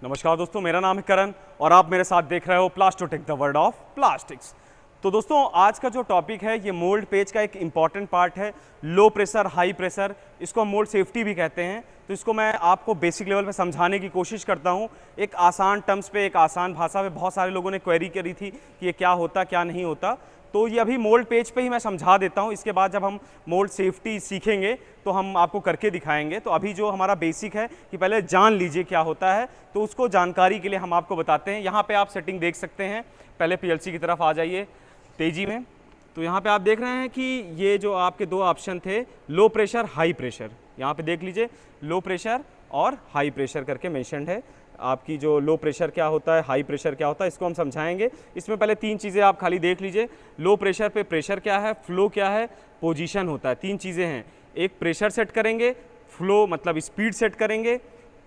नमस्कार दोस्तों, मेरा नाम है करण और आप मेरे साथ देख रहे हो प्लास्टोटेक द वर्ल्ड ऑफ प्लास्टिक्स। तो दोस्तों, आज का जो टॉपिक है ये मोल्ड पेज का एक इम्पॉर्टेंट पार्ट है। लो प्रेशर, हाई प्रेशर, इसको हम मोल्ड सेफ्टी भी कहते हैं। तो इसको मैं आपको बेसिक लेवल पे समझाने की कोशिश करता हूँ, एक आसान टर्म्स पे, एक आसान भाषा में। बहुत सारे लोगों ने क्वेरी करी थी कि ये क्या होता क्या नहीं होता, तो ये अभी मोल्ड पेज पे ही मैं समझा देता हूँ। इसके बाद जब हम मोल्ड सेफ्टी सीखेंगे तो हम आपको करके दिखाएंगे। तो अभी जो हमारा बेसिक है कि पहले जान लीजिए क्या होता है, तो उसको जानकारी के लिए हम आपको बताते हैं। यहाँ पे आप सेटिंग देख सकते हैं। पहले पीएलसी की तरफ आ जाइए तेजी में। तो यहाँ पे आप देख रहे हैं कि ये जो आपके दो ऑप्शन थे, लो प्रेशर, हाई प्रेशर, यहाँ पे देख लीजिए लो प्रेशर और हाई प्रेशर करके मेंशन्ड है। आपकी जो लो प्रेशर क्या होता है, हाई प्रेशर क्या होता है, इसको हम समझाएंगे। इसमें पहले तीन चीज़ें आप खाली देख लीजिए। लो प्रेशर पे प्रेशर क्या है, फ्लो क्या है, पोजीशन होता है। तीन चीज़ें हैं, एक प्रेशर सेट करेंगे, फ्लो मतलब स्पीड सेट करेंगे,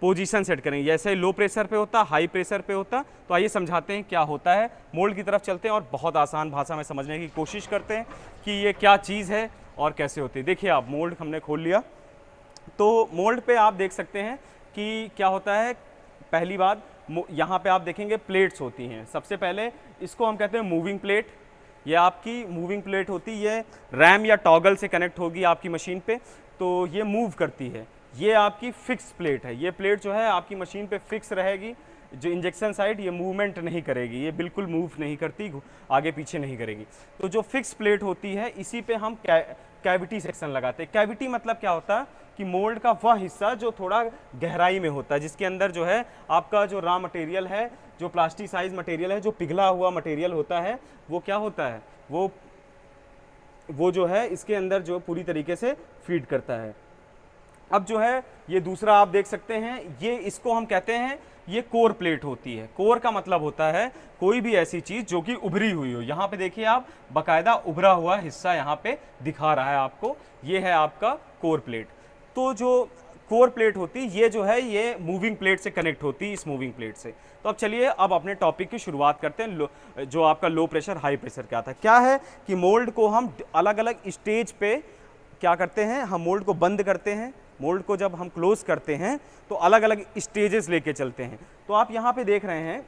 पोजीशन सेट करेंगे। जैसे लो प्रेशर पे होता, हाई प्रेशर पे होता। तो आइए समझाते हैं क्या होता है। मोल्ड की तरफ चलते हैं और बहुत आसान भाषा में समझने की कोशिश करते हैं कि ये क्या चीज़ है और कैसे होती है। देखिए आप, मोल्ड हमने खोल लिया। तो मोल्ड पे आप देख सकते हैं कि क्या होता है। पहली बात, यहाँ पे आप देखेंगे प्लेट्स होती हैं। सबसे पहले इसको हम कहते हैं मूविंग प्लेट। ये आपकी मूविंग प्लेट होती है, ये रैम या टॉगल से कनेक्ट होगी आपकी मशीन पे, तो ये मूव करती है। ये आपकी फिक्स प्लेट है। ये प्लेट जो है आपकी मशीन पे फिक्स रहेगी। जो इंजेक्शन साइड, ये मूवमेंट नहीं करेगी, ये बिल्कुल मूव नहीं करती, आगे पीछे नहीं करेगी। तो जो फिक्स प्लेट होती है, इसी पे हम कैविटी सेक्शन लगाते हैं। कैविटी मतलब क्या होता है कि मोल्ड का वह हिस्सा जो थोड़ा गहराई में होता है, जिसके अंदर जो है आपका जो रॉ मटेरियल है, जो प्लास्टिसाइज मटेरियल है, जो पिघला हुआ मटेरियल होता है, वो क्या होता है, वो जो है इसके अंदर जो पूरी तरीके से फीड करता है। अब जो है ये दूसरा आप देख सकते हैं, ये इसको हम कहते हैं, ये कोर प्लेट होती है। कोर का मतलब होता है कोई भी ऐसी चीज जो कि उभरी हुई हो। यहाँ पे देखिए आप, बकायदा उभरा हुआ हिस्सा यहाँ पे दिखा रहा है आपको, ये है आपका कोर प्लेट। तो जो कोर प्लेट होती है, ये जो है ये मूविंग प्लेट से कनेक्ट होती है, इस मूविंग प्लेट से। तो अब चलिए अब अपने टॉपिक की शुरुआत करते हैं। जो आपका लो प्रेशर, हाई प्रेशर क्या था, क्या है कि मोल्ड को हम अलग अलग स्टेज पे क्या करते हैं, हम मोल्ड को बंद करते हैं। मोल्ड को जब हम क्लोज करते हैं तो अलग अलग स्टेजेस लेके चलते हैं। तो आप यहाँ पे देख रहे हैं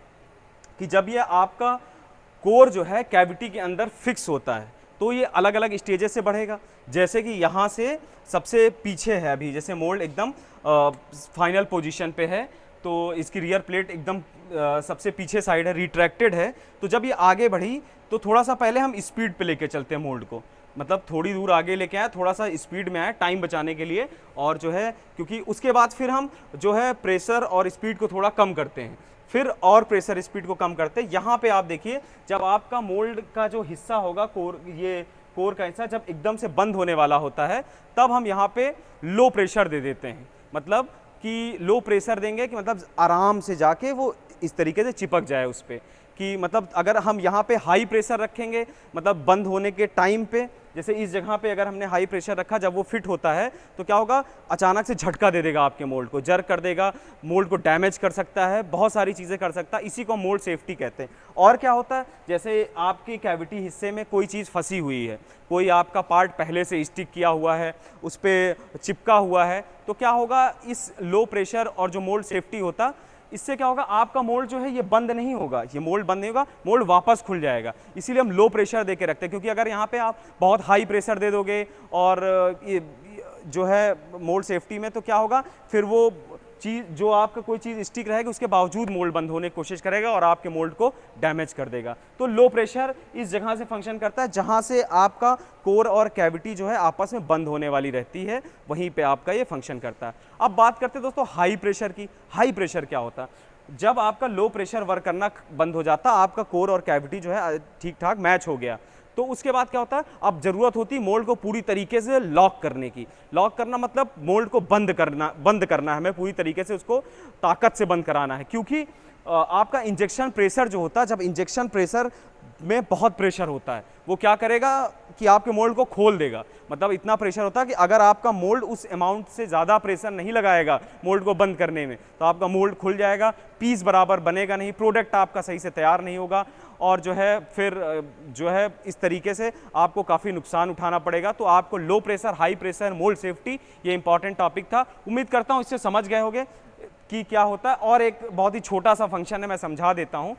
कि जब ये आपका कोर जो है कैविटी के अंदर फिक्स होता है, तो ये अलग अलग स्टेजेस से बढ़ेगा। जैसे कि यहाँ से सबसे पीछे है अभी, जैसे मोल्ड एकदम फाइनल पोजीशन पे है, तो इसकी रियर प्लेट एकदम सबसे पीछे साइड है, रिट्रैक्टेड है। तो जब ये आगे बढ़ी तो थोड़ा सा पहले हम स्पीड पे लेके चलते हैं मोल्ड को, मतलब थोड़ी दूर आगे लेके आए, थोड़ा सा स्पीड में आए टाइम बचाने के लिए। और जो है क्योंकि उसके बाद फिर हम जो है प्रेशर और स्पीड को थोड़ा कम करते हैं, फिर और प्रेशर स्पीड को कम करते हैं। यहाँ पे आप देखिए, जब आपका मोल्ड का जो हिस्सा होगा, कोर, ये कोर का हिस्सा जब एकदम से बंद होने वाला होता है, तब हम यहाँ पे लो प्रेशर दे देते हैं। मतलब कि लो प्रेशर देंगे कि मतलब आराम से जाके वो इस तरीके से चिपक जाए उस पर, कि मतलब अगर हम यहाँ पे हाई प्रेशर रखेंगे, मतलब बंद होने के टाइम पे, जैसे इस जगह पे अगर हमने हाई प्रेशर रखा, जब वो फिट होता है तो क्या होगा, अचानक से झटका दे देगा आपके मोल्ड को, जर्क कर देगा, मोल्ड को डैमेज कर सकता है, बहुत सारी चीज़ें कर सकता है। इसी को मोल्ड सेफ्टी कहते हैं। और क्या होता है, जैसे आपकी कैविटी हिस्से में कोई चीज़ फंसी हुई है, कोई आपका पार्ट पहले से स्टिक किया हुआ है, उस पर चिपका हुआ है, तो क्या होगा, इस लो प्रेशर और जो मोल्ड सेफ्टी होता, इससे क्या होगा, आपका मोल्ड जो है ये बंद नहीं होगा, ये मोल्ड बंद नहीं होगा, मोल्ड वापस खुल जाएगा। इसीलिए हम लो प्रेशर दे के रखते हैं, क्योंकि अगर यहाँ पे आप बहुत हाई प्रेशर दे दोगे और ये जो है मोल्ड सेफ्टी में, तो क्या होगा, फिर वो चीज़ जो आपका कोई चीज़ स्टिक रहेगी, उसके बावजूद मोल्ड बंद होने की कोशिश करेगा और आपके मोल्ड को डैमेज कर देगा। तो लो प्रेशर इस जगह से फंक्शन करता है जहाँ से आपका कोर और कैविटी जो है आपस में बंद होने वाली रहती है, वहीं पे आपका ये फंक्शन करता है। अब बात करते हैं दोस्तों हाई प्रेशर की। हाई प्रेशर क्या होता है, जब आपका लो प्रेशर वर्क करना बंद हो जाता, आपका कोर और कैविटी जो है ठीक ठाक मैच हो गया, तो उसके बाद क्या होता है, अब जरूरत होती है मोल्ड को पूरी तरीके से लॉक करने की। लॉक करना मतलब मोल्ड को बंद करना है हमें, पूरी तरीके से उसको ताकत से बंद कराना है। क्योंकि आपका इंजेक्शन प्रेशर जो होता है, जब इंजेक्शन प्रेशर में बहुत प्रेशर होता है, वो क्या करेगा कि आपके मोल्ड को खोल देगा। मतलब इतना प्रेशर होता है कि अगर आपका मोल्ड उस अमाउंट से ज़्यादा प्रेशर नहीं लगाएगा मोल्ड को बंद करने में, तो आपका मोल्ड खुल जाएगा, पीस बराबर बनेगा नहीं, प्रोडक्ट आपका सही से तैयार नहीं होगा, और जो है फिर जो है इस तरीके से आपको काफ़ी नुकसान उठाना पड़ेगा। तो आपको low pressure, high pressure, mould safety, ये इंपॉर्टेंट टॉपिक था। उम्मीद करता हूँ इससे समझ गए होंगे। कि क्या होता है। और एक बहुत ही छोटा सा फंक्शन है, मैं समझा देता हूँ।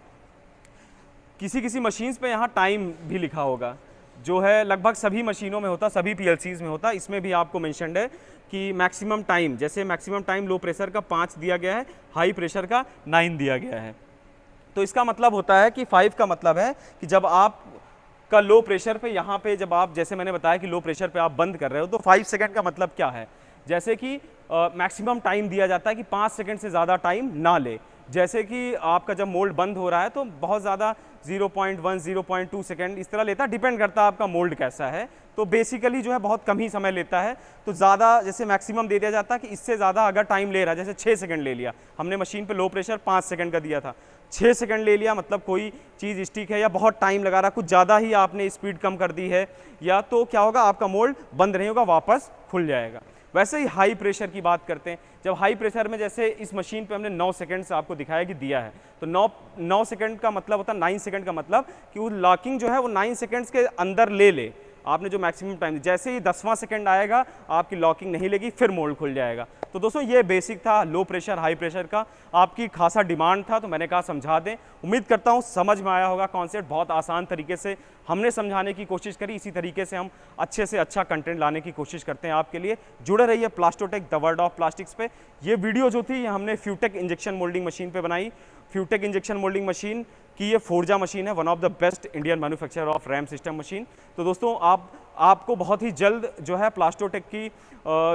किसी किसी मशीन्स पे यहाँ टाइम भी लिखा होगा, जो है लगभग सभी मशीनों में होता, सभी PLCs में होता। इसमें भी आपको मेंशन्ड है कि मैक्सिमम टाइम, जैसे मैक्सिमम टाइम लो प्रेशर का 5 दिया गया है, हाई प्रेशर का 9 दिया गया है। तो इसका मतलब होता है कि 5 का मतलब है कि जब आप का लो प्रेशर पे, यहाँ पे जब आप, जैसे मैंने बताया कि लो प्रेशर पे आप बंद कर रहे हो, तो 5 सेकंड का मतलब क्या है, जैसे कि मैक्सिमम टाइम दिया जाता है कि 5 सेकंड से ज़्यादा टाइम ना ले। जैसे कि आपका जब मोल्ड बंद हो रहा है तो बहुत ज़्यादा 0.1 0.2 सेकंड इस तरह लेता है, डिपेंड करता है आपका मोल्ड कैसा है। तो बेसिकली जो है बहुत कम ही समय लेता है। तो ज़्यादा जैसे मैक्सिमम दे दिया जाता है कि इससे ज़्यादा अगर टाइम ले रहा है, जैसे 6 सेकंड ले लिया हमने मशीन पे, लो प्रेशर 5 सेकंड का दिया था, 6 सेकंड ले लिया, मतलब कोई चीज़ स्टिक है या बहुत टाइम लगा रहा, कुछ ज़्यादा ही आपने स्पीड कम कर दी है, या तो क्या होगा, आपका मोल्ड बंद नहीं होगा, वापस खुल जाएगा। वैसे ही हाई प्रेशर की बात करते हैं। जब हाई प्रेशर में, जैसे इस मशीन पे हमने 9 सेकंड से आपको दिखाया कि दिया है, तो 9 सेकंड का मतलब होता है, 9 सेकंड का मतलब कि वो लॉकिंग जो है वो 9 सेकंड्स के अंदर ले ले आपने जो मैक्सिमम टाइम। जैसे ही 10वां सेकंड आएगा आपकी लॉकिंग नहीं लेगी, फिर मोल्ड खुल जाएगा। तो दोस्तों ये बेसिक था लो प्रेशर हाई प्रेशर का, आपकी खासा डिमांड था तो मैंने कहा समझा दें। उम्मीद करता हूँ समझ में आया होगा कॉन्सेप्ट। बहुत आसान तरीके से हमने समझाने की कोशिश करी, इसी तरीके से हम अच्छे से अच्छा कंटेंट लाने की कोशिश करते हैं आपके लिए। जुड़े रहिए प्लास्टोटेक द वर्ल्ड ऑफ प्लास्टिक्स पे। ये वीडियो जो थी ये हमने फ्यूटेक इंजेक्शन मोल्डिंग मशीन पे बनाई। फ्यूटेक इंजेक्शन मोल्डिंग मशीन की ये फोर्जा मशीन है, one of the best Indian manufacturer of RAM system machine. तो दोस्तों आपको बहुत ही जल्द जो है प्लास्टोटेक की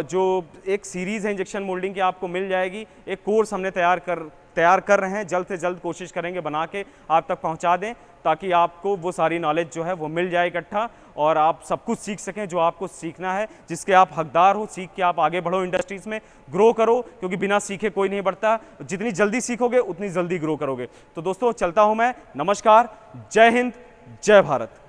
जो एक सीरीज़ है इंजेक्शन मोल्डिंग की आपको मिल जाएगी। एक कोर्स हमने तैयार कर रहे हैं, जल्द से जल्द कोशिश करेंगे बना के आप तक पहुंचा दें, ताकि आपको वो सारी नॉलेज जो है वो मिल जाए इकट्ठा, और आप सब कुछ सीख सकें जो आपको सीखना है, जिसके आप हकदार हो। सीख के आप आगे बढ़ो, इंडस्ट्रीज़ में ग्रो करो, क्योंकि बिना सीखे कोई नहीं बढ़ता। जितनी जल्दी सीखोगे उतनी जल्दी ग्रो करोगे। तो दोस्तों चलता हूँ मैं, नमस्कार, जय हिंद, जय भारत।